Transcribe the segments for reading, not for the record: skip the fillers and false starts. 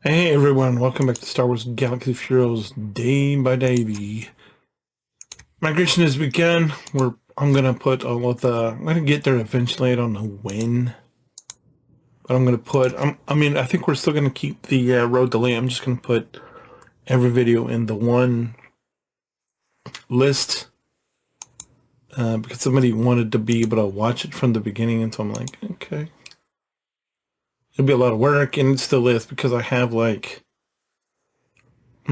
Hey everyone, welcome back to Star Wars Galaxy of Heroes Day by Day. The migration has begun. I'm gonna get there eventually. I don't know when, but I think we're still gonna keep the road delay. I'm just gonna put every video in the one list because somebody wanted to be able to watch it from the beginning, and so I'm like, okay, it'll be a lot of work, and it still is because I'm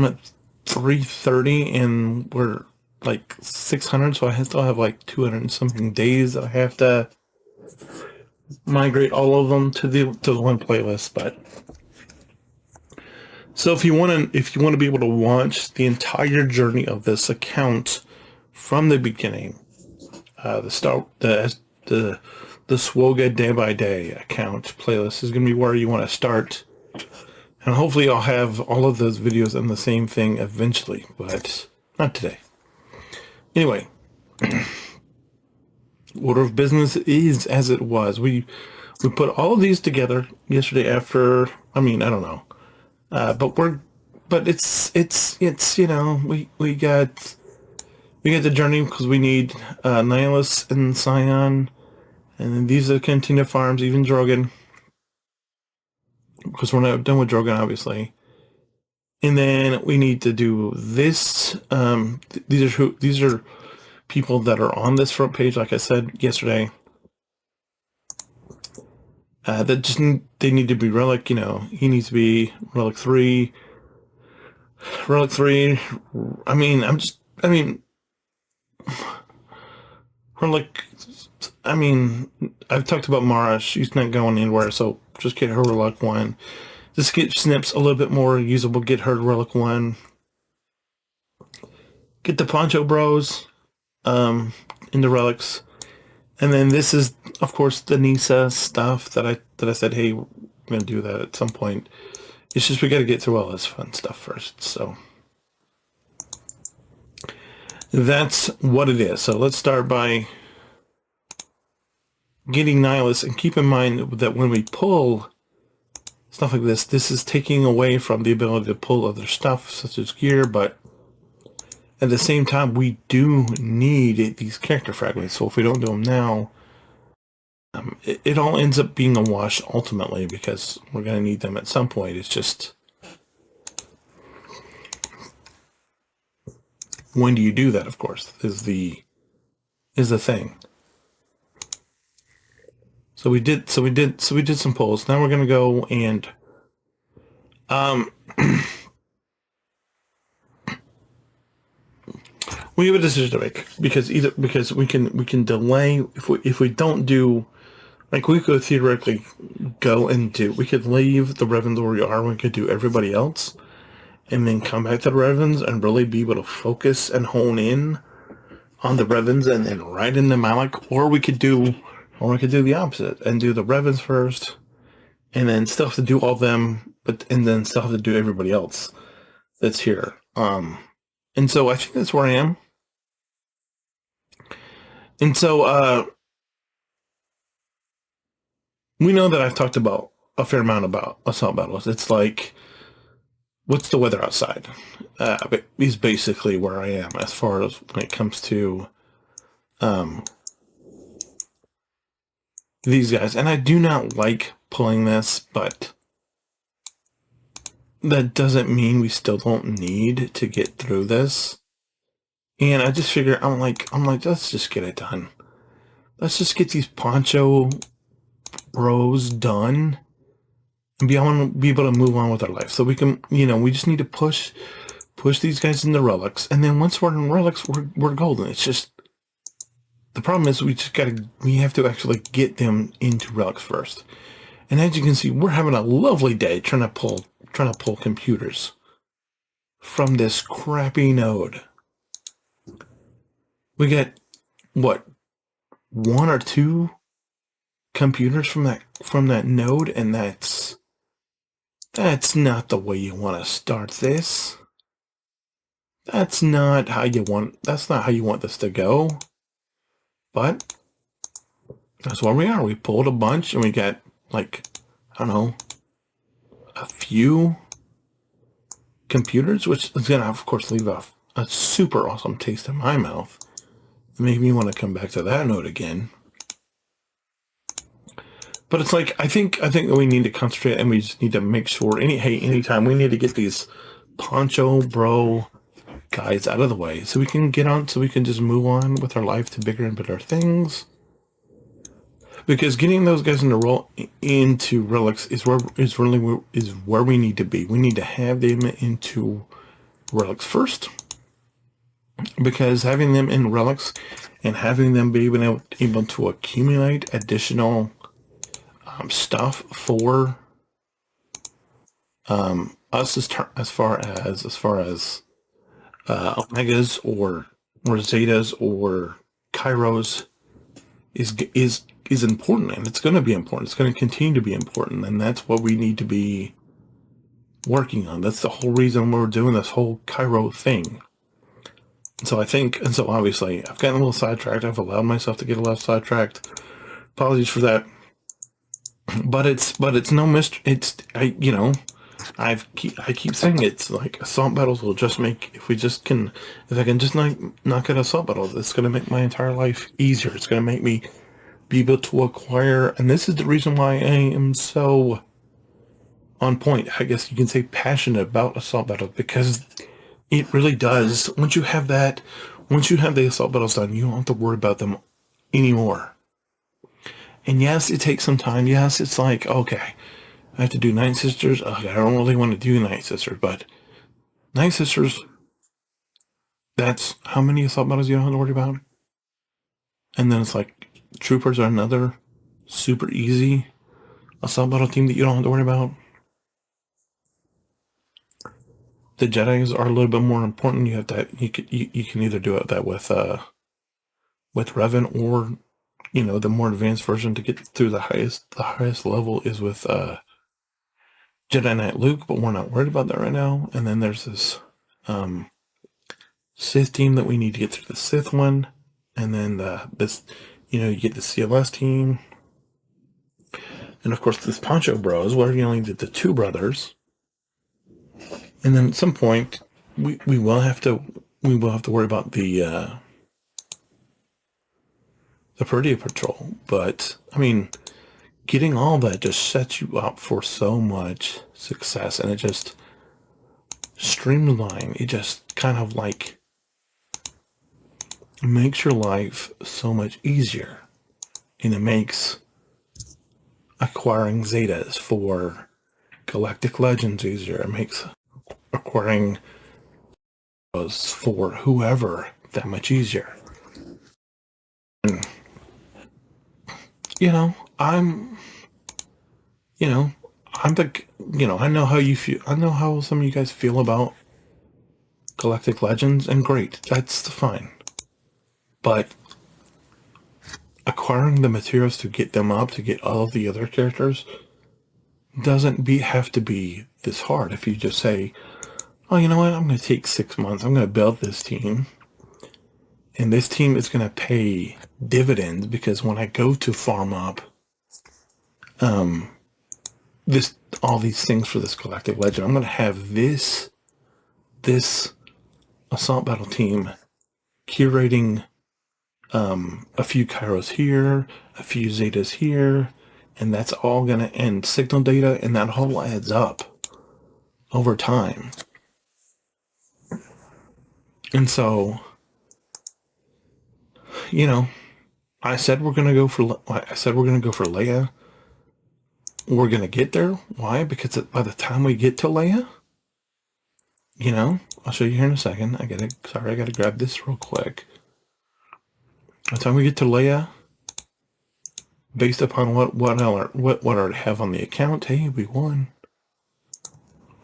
at 330 and we're like 600, so I still have like 200 and something days that I have to migrate all of them to the one playlist. But so if you want to be able to watch the entire journey of this account from the beginning, the Swgoh Day by Day account playlist is going to be where you want to start. And hopefully I'll have all of those videos on the same thing eventually, but not today. Anyway, order of business is as it was. We put all of these together yesterday after. I don't know, but it's we got the journey because we need Nihilus and Scion, and then these are the Cantina farms, even Drogon, because we're not done with Drogon, obviously. And then we need to do this. These are people that are on this front page, like I said yesterday. They need to be relic. He needs to be relic 3. Relic 3. Relic. I've talked about Mara. She's not going anywhere, so just get her relic 1. Just get Snips a little bit more usable. Get her relic 1. Get the Poncho Bros into relics. And then this is, of course, the Nisa stuff that I said, hey, we're going to do that at some point. It's just we got to get through all this fun stuff first. So that's what it is. So let's start by getting Nihilus. And keep in mind that when we pull stuff like this is taking away from the ability to pull other stuff, such as gear, but at the same time, we do need these character fragments. So if we don't do them now, it all ends up being a wash ultimately because we're going to need them at some point. It's just, when do you do that? Of course, is the thing. So we did some pulls. Now we're going to go and we have a decision to make because we can delay if we don't do, like, we could theoretically go and we could leave the Revens where we are. We could do everybody else and then come back to the Revens and really be able to focus and hone in on the Revens and then right into Malik, or we could do the opposite and do the Revens first and then still have to do all of them, and then still have to do everybody else that's here. And so I think that's where I am. And so we know that I've talked about a fair amount about assault battles. It's like, what's the weather outside? Is basically where I am as far as when it comes to these guys. And I do not like pulling this, but that doesn't mean we still don't need to get through this. And I just figure, I'm like, let's just get it done. Let's just get these Poncho Bros done and be able to move on with our life. So we can, we just need to push these guys into relics. And then once we're in relics, we're golden. It's just, the problem is we have to actually get them into relics first. And as you can see, we're having a lovely day trying to pull computers from this crappy node. We get what, 1 or 2 computers from that node, and that's not the way you want to start this. That's not how you want this to go. But that's where we are. We pulled a bunch and we got, like, I don't know, a few computers, which is going to, of course, leave off a super awesome taste in my mouth. It made me want to come back to that note again. But it's like, I think that we need to concentrate, and we just need to make sure anytime we need to get these poncho bro guys out of the way so we can just move on with our life to bigger and better things. Because getting those guys into relics is where we need to be. We need to have them into relics first, because having them in relics and having them be able to accumulate additional stuff for us as far as omegas or zetas or kairos is important, and it's going to be important. It's going to continue to be important, and that's what we need to be working on. That's the whole reason we're doing this whole Cairo thing. So obviously I've gotten a little sidetracked. I've allowed myself to get a little sidetracked. Apologies for that. But it's no mystery. I keep saying it's like assault battles will just make, if I can just knock out assault battles, it's going to make my entire life easier. It's going to make me be able to acquire, and this is the reason why I am so on point, I guess you can say, passionate about assault battles, because it really does. Once you have the assault battles done, you don't have to worry about them anymore. And yes, it takes some time. Yes, it's like, okay, I have to do Night Sisters. Okay, I don't really want to do Night Sisters, but Night Sisters, that's how many assault battles you don't have to worry about. And then it's like, Troopers are another super easy assault battle team that you don't have to worry about. The Jedis are a little bit more important. You can either do that with Revan, or the more advanced version to get through the highest level is with Jedi Knight Luke, but we're not worried about that right now. And then there's this Sith team that we need to get through the Sith one, and then you get the CLS team, and of course this Poncho Bros, where you only did the two brothers. And then at some point, we will have to worry about the Peridea Patrol. But I mean, getting all that just sets you up for so much success, and it just streamlines. It just kind of like makes your life so much easier, and it makes acquiring Zetas for Galactic Legends easier. It makes acquiring those for whoever that much easier. And, I know how you feel. I know how some of you guys feel about Galactic Legends, and great, that's fine. But acquiring the materials to get them up, to get all of the other characters, doesn't have to be this hard. If you just say, oh, you know what, I'm going to take 6 months, I'm going to build this team, and this team is going to pay dividends, because when I go to farm up all these things for this Galactic Legend, I'm going to have this assault battle team curating a few Kairos here, a few Zetas here, and that's all going to end signal data, and that whole adds up over time. And so, I said we're going to go for Leia. We're going to get there. Why? Because by the time we get to Leia, I'll show you here in a second. I got to grab this real quick. By the time we get to Leia, based upon what I already have on the account, hey, we won.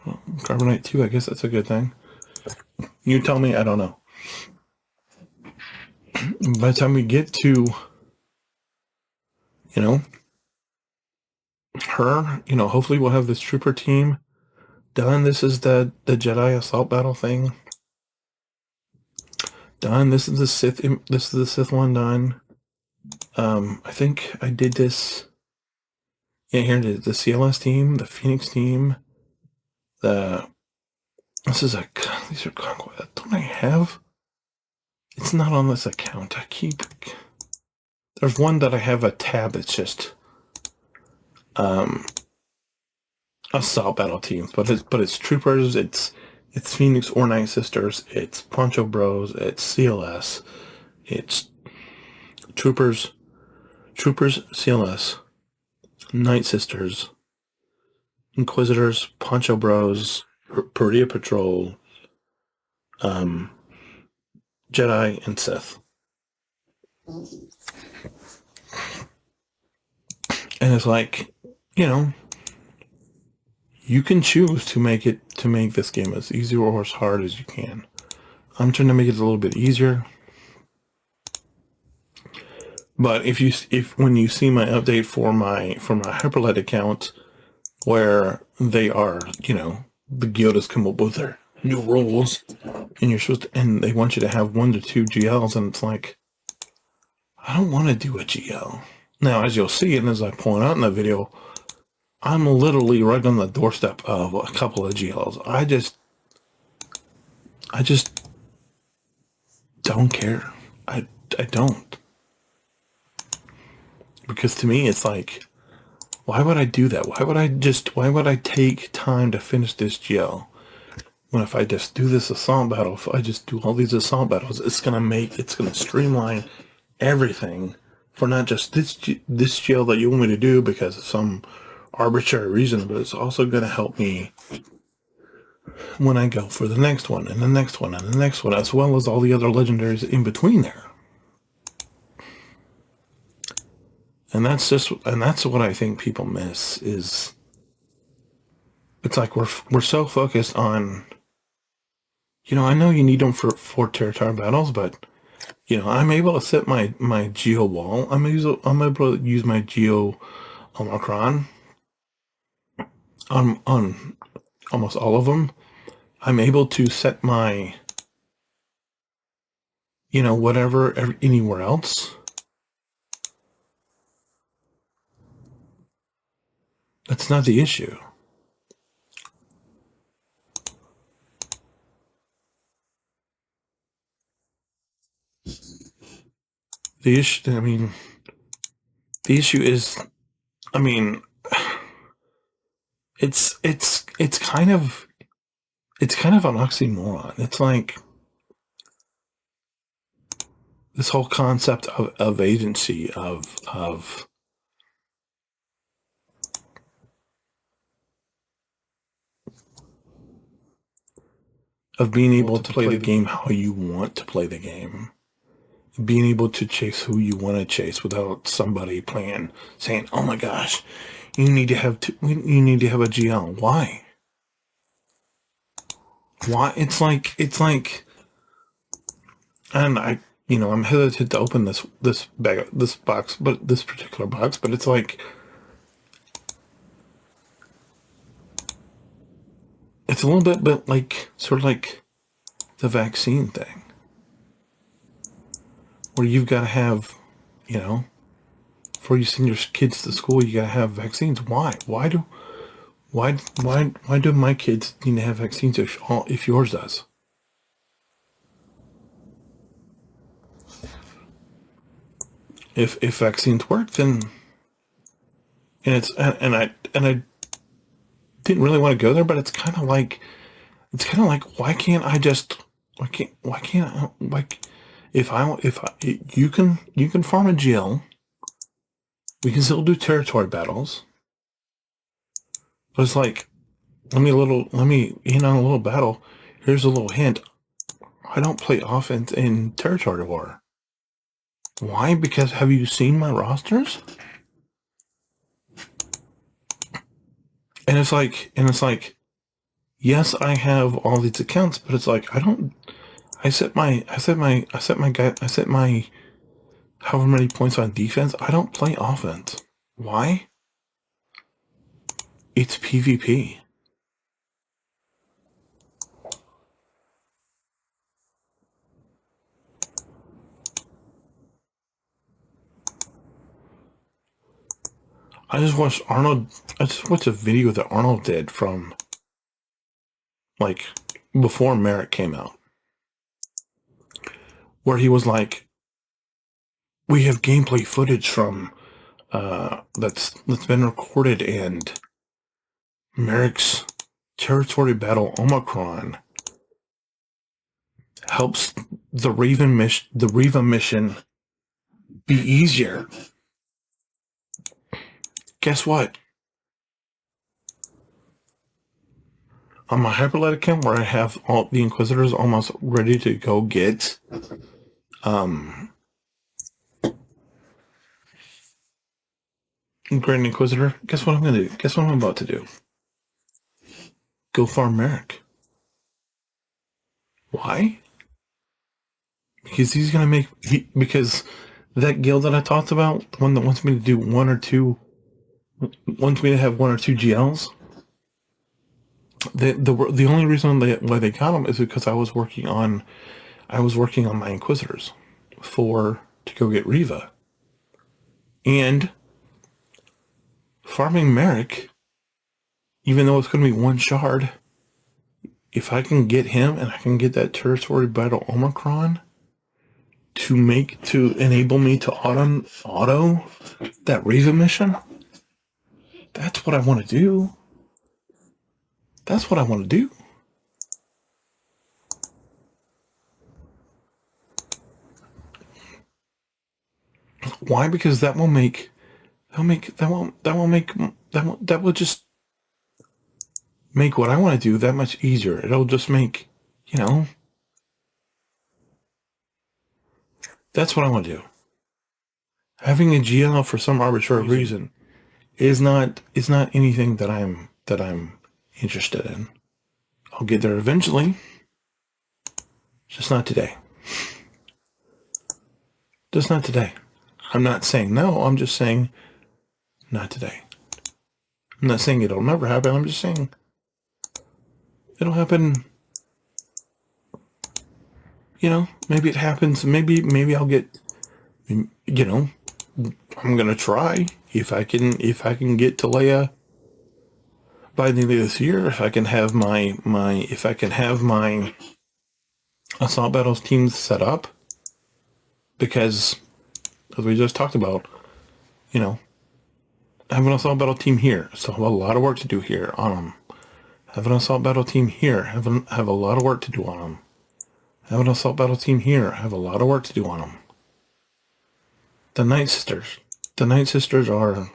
Well, Carbonite 2, I guess that's a good thing. You tell me, I don't know. By the time we get to, her, hopefully we'll have this trooper team done. This is the Jedi assault battle thing done. This is the Sith one done. I think I did this. Yeah, here it is. The CLS team, the Phoenix team, the This is these are conquest. Don't I have? It's not on this account. There's one that I have a tab. It's just assault battle teams, but it's troopers. It's Phoenix or Night Sisters. It's Poncho Bros. It's CLS. It's troopers, CLS, Night Sisters, Inquisitors, Poncho Bros, Perea Patrol, Jedi, and Sith. And it's like, you can choose to make this game as easy or as hard as you can. I'm trying to make it a little bit easier. But when you see my update for my Hyperlight account, where they are, the guild come up with their new rules, and and they want you to have 1 to 2 GLs, and it's like, I don't want to do a GL. Now, as you'll see, and as I point out in the video, I'm literally right on the doorstep of a couple of GLs. I just don't care. I don't. Because to me, it's like, why would I do that? Why would I take time to finish this GL? When if I just do this assault battle, if I just do all these assault battles, it's gonna streamline everything for not just this GL that you want me to do because of some arbitrary reason, but it's also gonna help me when I go for the next one and the next one and the next one, as well as all the other legendaries in between there. And that's what I think people miss is it's like we're so focused on, I know you need them for territory battles, but I'm able to set my Geo wall. I'm able to use my Geo Omicron on almost all of them. I'm able to set my whatever anywhere else. That's not the issue. The issue is, it's kind of an oxymoron. It's like this whole concept of agency of being able to play the game how you want to play the game. Being able to chase who you want to chase without somebody saying, "Oh my gosh, you need to have a GL." Why? Why? It's like, and I'm hesitant to open this box, but this particular box, but it's like, it's a little bit like sort of like the vaccine thing, where you've got to have, before you send your kids to school, you got to have vaccines. Why? Why do my kids need to have vaccines if yours does? If vaccines work, then and I didn't really want to go there, but it's kind of like why can't you can farm a GL, we can still do territory battles, but it's like, let me in on a little battle. Here's a little hint. I don't play offense in territory war. Why? Because have you seen my rosters? And it's like, yes, I have all these accounts, but it's like, I set my however many points on defense. I don't play offense. Why? It's PvP. I just watched a video that Arnold did from like before Merrick came out, where he was like, we have gameplay footage from that's been recorded, and Merrick's territory battle Omicron helps the Riva mission be easier. Guess what? On my Hyperlight account, where I have all the Inquisitors almost ready to go get Grand Inquisitor, guess what I'm going to do? Guess what I'm about to do? Go farm Merrick. Why? Because he's going to make... because that guild that I talked about, the one that wants me to do wants me to have 1 or 2 GLs, the only reason why they got them is because I was working on my Inquisitors to go get Riva. And farming Merrick, even though it's going to be 1 shard, if I can get him and I can get that territory battle Omicron to enable me to auto that Riva mission, that's what I want to do. That's what I want to do. Why? Because that will just make what I want to do that much easier. It'll just make, that's what I want to do. Having a GL for some arbitrary reason is not anything that I'm interested in. I'll get there eventually, just not today. Just not today. I'm not saying no, I'm just saying not today. I'm not saying it'll never happen, I'm just saying it'll happen. Maybe it happens, maybe I'll get, I'm gonna try. If I can get to Leia by the end of this year, if I can have my Assault Battles teams set up, because as we just talked about, I have an Assault Battle team here, so I have a lot of work to do here on them. I have an Assault Battle team here, have a lot of work to do on them. I have an Assault Battle team here, I have a lot of work to do on them. The Night Sisters are,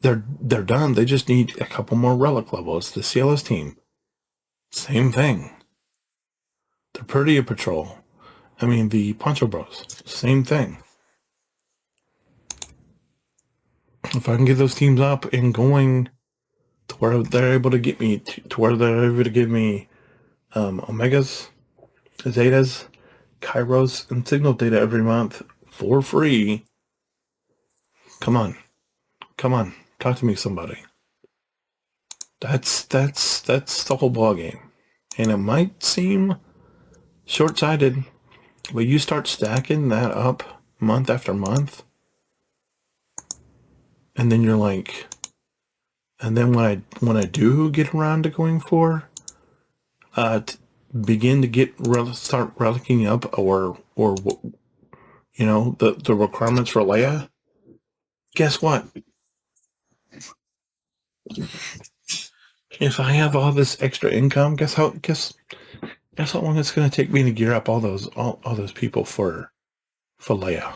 they're done. They just need a couple more relic levels. The CLS team, same thing. The Perdia Patrol, the Poncho Bros, same thing. If I can get those teams up and going to where they're able to get me to where they're able to give me Omegas, Zetas, Kairos, and Signal data every month for free. Come on, talk to me, somebody. That's the whole ball game, and it might seem short-sighted, but you start stacking that up month after month, and then you're like, and then when I do get around to going for, begin to start relicking up or the requirements for Leia. Guess what? If I have all this extra income, guess how long it's going to take me to gear up all those people for Leia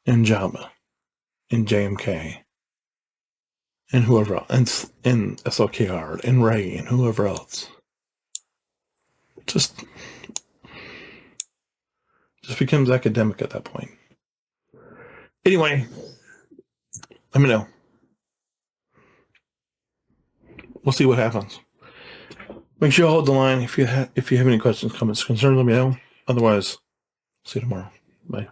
and Jabba and JMK and whoever else, and SLKR and Rey and whoever else. Just becomes academic at that point. Anyway, let me know. We'll see what happens. Make sure you hold the line. If you have any questions, comments, concerns, let me know. Otherwise, see you tomorrow. Bye.